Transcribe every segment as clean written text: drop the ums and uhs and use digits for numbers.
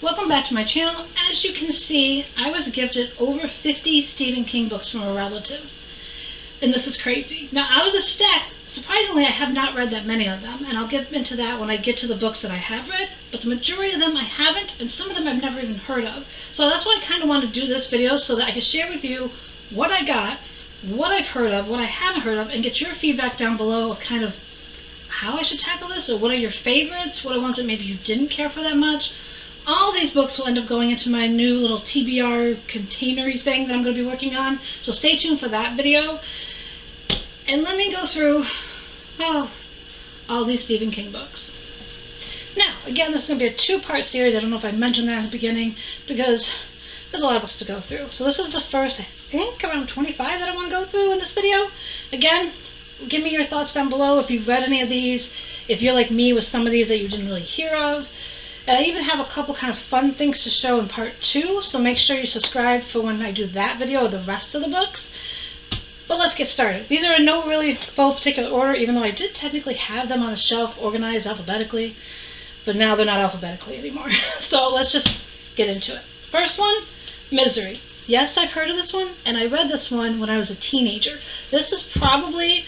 Welcome back to my channel. As you can see, I was gifted over 50 Stephen King books from a relative. And this is crazy. Now, out of the stack, surprisingly, I have not read that many of them, and I'll get into that when I get to the books that I have read, but the majority of them I haven't, and some of them I've never even heard of. So that's why I kind of want to do this video, so that I can share with you what I got, what I've heard of, what I haven't heard of, and get your feedback down below of kind of how I should tackle this, or what are your favorites, what are ones that maybe you didn't care for that much. All these books will end up going into my new little TBR containery thing that I'm going to be working on, so stay tuned for that video. And let me go through all these Stephen King books. Now, again, this is going to be a two-part series. I don't know if I mentioned that in the beginning, because there's a lot of books to go through. So this is the first, I think, around 25 that I want to go through in this video. Again, give me your thoughts down below if you've read any of these, if you're like me with some of these that you didn't really hear of. And I even have a couple kind of fun things to show in part 2, so make sure you subscribe for when I do that video of the rest of the books. But let's get started. These are in no really full particular order, even though I did technically have them on the shelf organized alphabetically, but now they're not alphabetically anymore. So let's just get into it. First one, Misery. Yes, I've heard of this one, and I read this one when I was a teenager. This is probably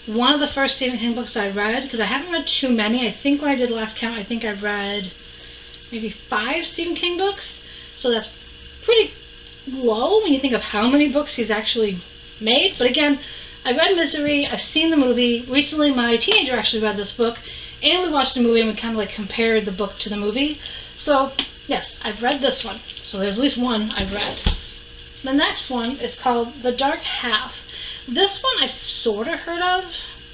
one of the first Stephen King books I read, because I haven't read too many. I think when I did last count, I think I've read maybe 5 Stephen King books, so that's pretty low when you think of how many books he's actually made. But again, I read Misery, I've seen the movie. Recently my teenager actually read this book, and we watched the movie and we kind of like compared the book to the movie. So yes, I've read this one, so there's at least one I've read. The next one is called The Dark Half. This one I've sort of heard of,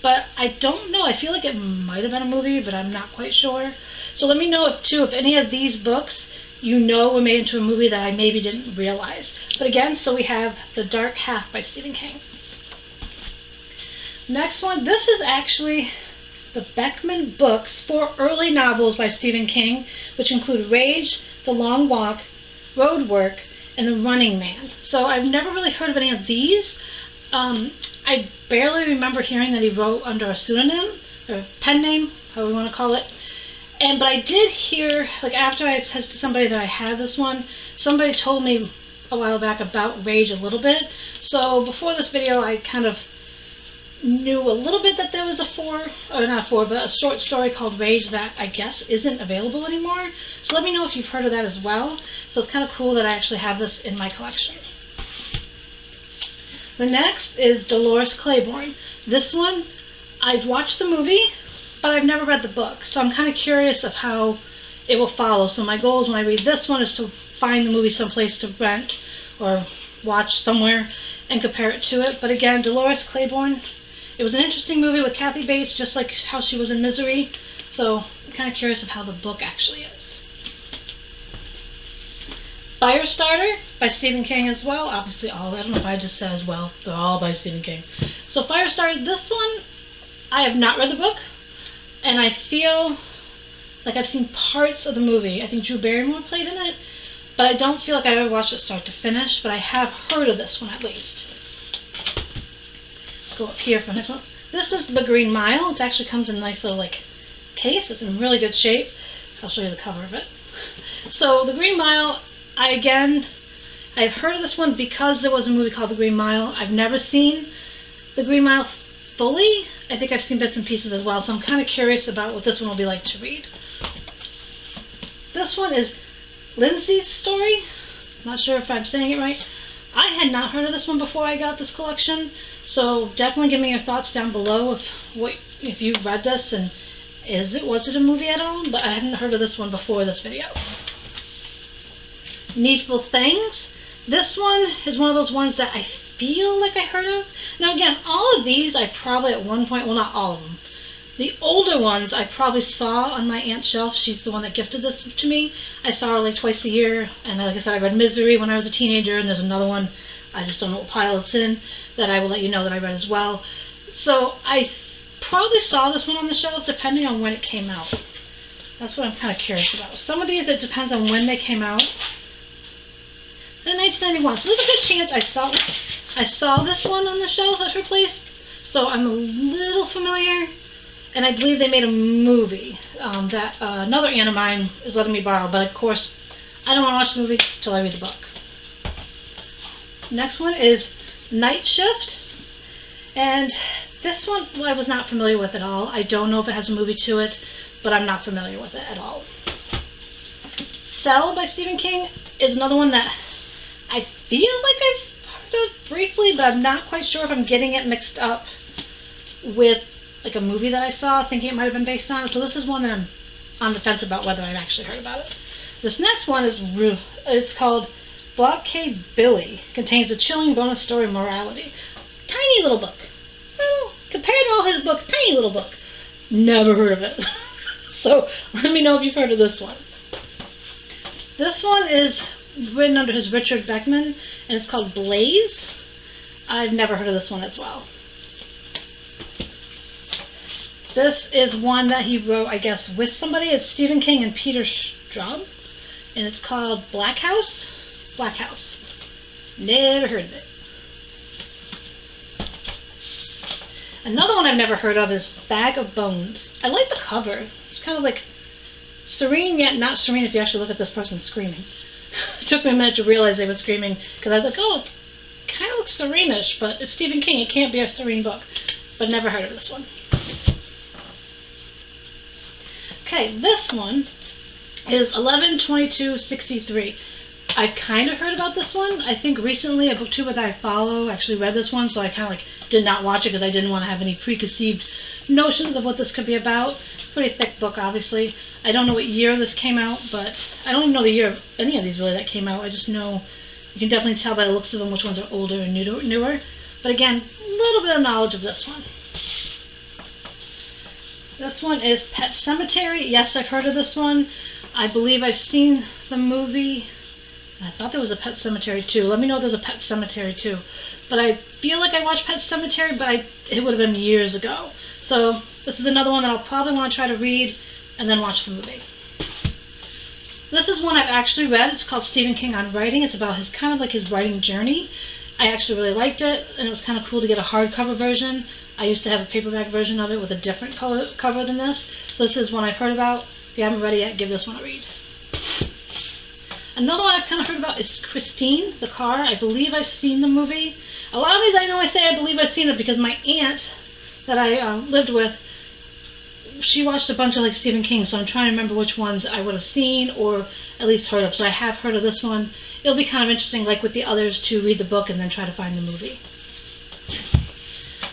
but I don't know. I feel like it might have been a movie, but I'm not quite sure. So let me know if any of these books you know were made into a movie that I maybe didn't realize. But again, so we have The Dark Half by Stephen King. Next one, this is actually the Beckman books, 4 early novels by Stephen King, which include Rage, The Long Walk, Road Work, and The Running Man. So I've never really heard of any of these. I barely remember hearing that he wrote under a pseudonym, or pen name, however you want to call it. But I did hear, like after I said to somebody that I had this one, somebody told me a while back about Rage a little bit. So before this video, I kind of knew a little bit that there was a a short story called Rage that I guess isn't available anymore. So let me know if you've heard of that as well. So it's kind of cool that I actually have this in my collection. The next is Dolores Claiborne. This one, I've watched the movie, but I've never read the book, so I'm kind of curious of how it will follow. So my goal is when I read this one is to find the movie someplace to rent or watch somewhere and compare it to it. But again, Dolores Claiborne, it was an interesting movie with Kathy Bates, just like how she was in Misery, so I'm kind of curious of how the book actually is. Firestarter by Stephen King as well. Obviously all, I don't know if I just said as well, they're all by Stephen King. So Firestarter, this one, I have not read the book, and I feel like I've seen parts of the movie. I think Drew Barrymore played in it, but I don't feel like I ever watched it start to finish, but I have heard of this one at least. Let's go up here for the next one. This is The Green Mile. It actually comes in a nice little like case. It's in really good shape. I'll show you the cover of it. So The Green Mile, I've heard of this one because there was a movie called The Green Mile. I've never seen The Green Mile fully. I think I've seen bits and pieces as well, so I'm kind of curious about what this one will be like to read. This one is Lindsay's Story. Not sure if I'm saying it right. I had not heard of this one before I got this collection, so definitely give me your thoughts down below if you've read this and was it a movie at all? But I hadn't heard of this one before this video. Needful Things. This one is one of those ones that I feel like I heard of. Now again, all of these I probably at one point, well not all of them, the older ones I probably saw on my aunt's shelf. She's the one that gifted this to me. I saw her like twice a year, and like I said, I read Misery when I was a teenager, and there's another one, I just don't know what pile it's in, that I will let you know that I read as well. So I probably saw this one on the shelf depending on when it came out. That's what I'm kind of curious about. Some of these, it depends on when they came out. In 1991, so there's a good chance I saw this one on the shelf at her place, so I'm a little familiar. And I believe they made a movie that another aunt of mine is letting me borrow, but of course I don't want to watch the movie until I read the book. Next one is Night Shift. And this one I was not familiar with at all. I don't know if it has a movie to it, but I'm not familiar with it at all. Cell by Stephen King is another one that I feel like I've heard of briefly, but I'm not quite sure if I'm getting it mixed up with like a movie that I saw, thinking it might have been based on it. So this is one that I'm on the fence about whether I've actually heard about it. This next one is it's called Blockade Billy. Contains a chilling bonus story morality. Tiny little book. Well, compared to all his books, tiny little book. Never heard of it. So let me know if you've heard of this one. This one is written under his Richard Beckman, and it's called Blaze. I've never heard of this one as well. This is one that he wrote, I guess, with somebody. It's Stephen King and Peter Straub, and it's called Black House. Black House. Never heard of it. Another one I've never heard of is Bag of Bones. I like the cover. It's kind of like serene, yet not serene if you actually look at this person screaming. It took me a minute to realize they were screaming, because I was like, oh, it kind of looks serene-ish, but it's Stephen King. It can't be a serene book. But never heard of this one. Okay, this one is 11/22/63. I've kind of heard about this one. I think recently a booktuber that I follow actually read this one, so I kind of like did not watch it because I didn't want to have any preconceived notions of what this could be about. Pretty thick book, obviously. I don't know what year this came out, but I don't even know the year of any of these really that came out. I just know you can definitely tell by the looks of them which ones are older and newer. But again, a little bit of knowledge of this one. This one is Pet Sematary. Yes, I've heard of this one. I believe I've seen the movie. I thought there was a Pet Sematary 2. Let me know if there's a Pet Sematary 2. But I feel like I watched Pet Sematary, but it would have been years ago. So this is another one that I'll probably want to try to read and then watch the movie. This is one I've actually read. It's called Stephen King on Writing. It's about his kind of like his writing journey. I actually really liked it, and it was kind of cool to get a hardcover version. I used to have a paperback version of it with a different cover than this. So this is one I've heard about. If you haven't read it yet, give this one a read. Another one I've kind of heard about is Christine, the car. I believe I've seen the movie. A lot of these I know I say I believe I've seen it because my aunt that I lived with, she watched a bunch of like Stephen King, so I'm trying to remember which ones I would have seen or at least heard of. So I have heard of this one. It'll be kind of interesting, like with the others, to read the book and then try to find the movie.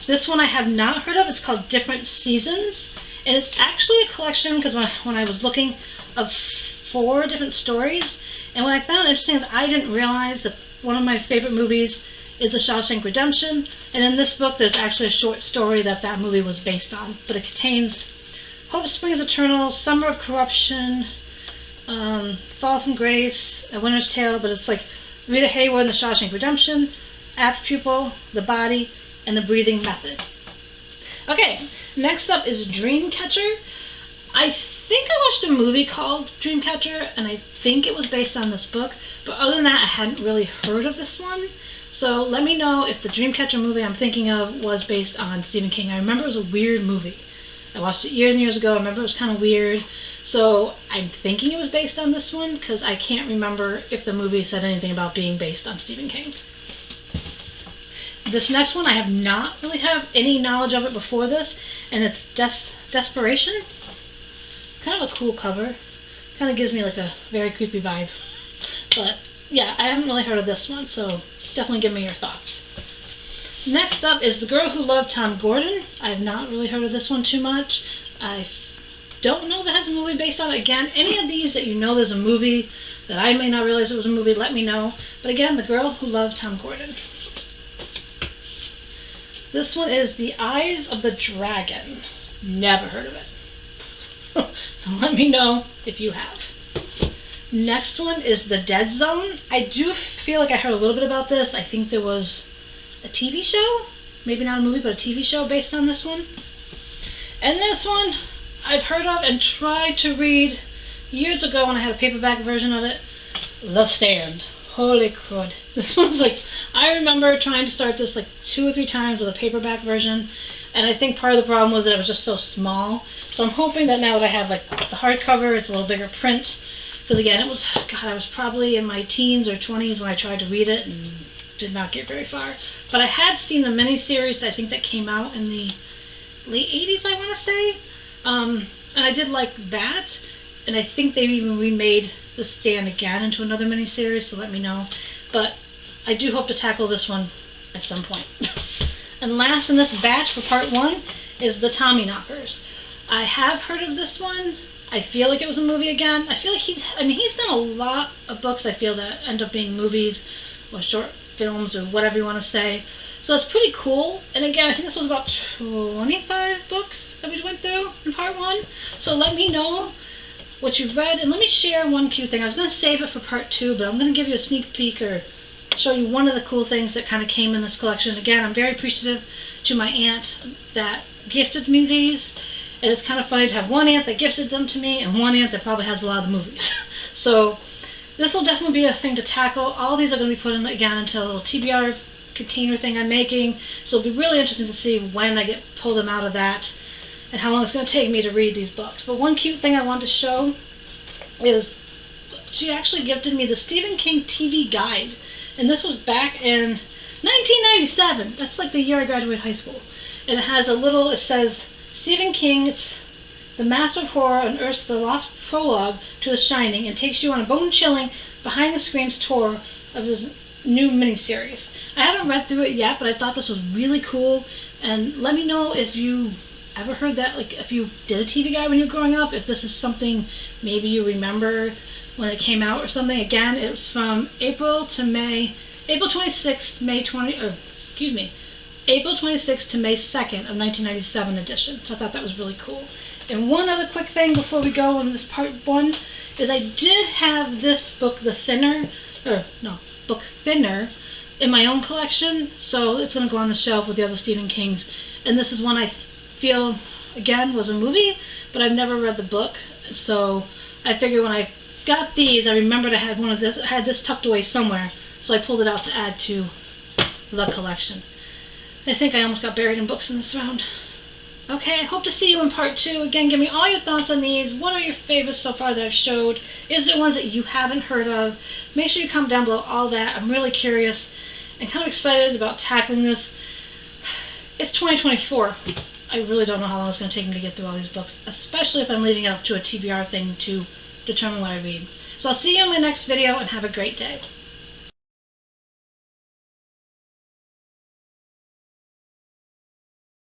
This one I have not heard of. It's called Different Seasons, and it's actually a collection because when I was looking of 4 different stories, and what I found interesting is I didn't realize that one of my favorite movies is The Shawshank Redemption, and in this book there's actually a short story that movie was based on, but it contains Hope Springs Eternal, Summer of Corruption, Fall from Grace, A Winter's Tale, but it's like Rita Hayworth in The Shawshank Redemption, Apt Pupil, The Body, and The Breathing Method. Okay, next up is Dreamcatcher. I think I watched a movie called Dreamcatcher, and I think it was based on this book, but other than that I hadn't really heard of this one. So let me know if the Dreamcatcher movie I'm thinking of was based on Stephen King. I remember it was a weird movie. I watched it years and years ago. I remember it was kind of weird. So I'm thinking it was based on this one because I can't remember if the movie said anything about being based on Stephen King. This next one, I have not really have any knowledge of it before this, and it's Desperation. Kind of a cool cover. Kind of gives me like a very creepy vibe. But yeah, I haven't really heard of this one, so definitely give me your thoughts. Next up is The Girl Who Loved Tom Gordon. I have not really heard of this one too much. I don't know if it has a movie based on it. Again, any of these that you know there's a movie that I may not realize it was a movie, let me know. But again, The Girl Who Loved Tom Gordon. This one is The Eyes of the Dragon. Never heard of it. So let me know if you have. Next one is The Dead Zone. I do feel like I heard a little bit about this. I think there was a TV show, maybe not a movie, but a TV show based on this one. And this one I've heard of and tried to read years ago when I had a paperback version of it. The Stand. Holy crud. This one's like, I remember trying to start this like 2 or 3 times with a paperback version, and I think part of the problem was that it was just so small. So I'm hoping that now that I have like the hardcover, it's a little bigger print, Because again, it was, God, I was probably in my teens or 20s when I tried to read it and did not get very far. But I had seen the miniseries, I think, that came out in the late 80s, I want to say. And I did like that. And I think they even remade The Stand again into another miniseries, so let me know. But I do hope to tackle this one at some point. And last in this batch for part 1 is The Tommyknockers. I have heard of this one. I feel like it was a movie again. I feel like he's done a lot of books, I feel, that end up being movies or short films or whatever you want to say. So it's pretty cool. And again, I think this was about 25 books that we went through in part 1. So let me know what you've read, and let me share one cute thing. I was going to save it for part 2, but I'm going to give you a sneak peek or show you one of the cool things that kind of came in this collection. Again, I'm very appreciative to my aunt that gifted me these. And it's kind of funny to have one aunt that gifted them to me and one aunt that probably has a lot of the movies. So this will definitely be a thing to tackle. All these are going to be put in again into a little TBR container thing I'm making. So it'll be really interesting to see when I pull them out of that and how long it's going to take me to read these books. But one cute thing I wanted to show is she actually gifted me the Stephen King TV guide. And this was back in 1997. That's like the year I graduated high school. And it says, Stephen King's The Master of Horror unearths the lost prologue to The Shining and takes you on a bone-chilling, behind-the-screens tour of his new miniseries. I haven't read through it yet, but I thought this was really cool. And let me know if you ever heard that, like if you did a TV guide when you were growing up, if this is something maybe you remember when it came out or something. Again, it was from April 26th, April 26th to May 2nd of 1997 edition. So I thought that was really cool. And one other quick thing before we go in this part 1 is I did have this book, Book Thinner, in my own collection. So it's going to go on the shelf with the other Stephen King's. And this is one I feel, again, was a movie, but I've never read the book. So I figured when I got these, I remembered I had this tucked away somewhere. So I pulled it out to add to the collection. I think I almost got buried in books in this round. Okay, I hope to see you in part 2. Again, give me all your thoughts on these. What are your favorites so far that I've showed? Is there ones that you haven't heard of? Make sure you comment down below all that. I'm really curious and kind of excited about tackling this. It's 2024. I really don't know how long it's going to take me to get through all these books, especially if I'm leaving it up to a TBR thing to determine what I read. So I'll see you in my next video and have a great day.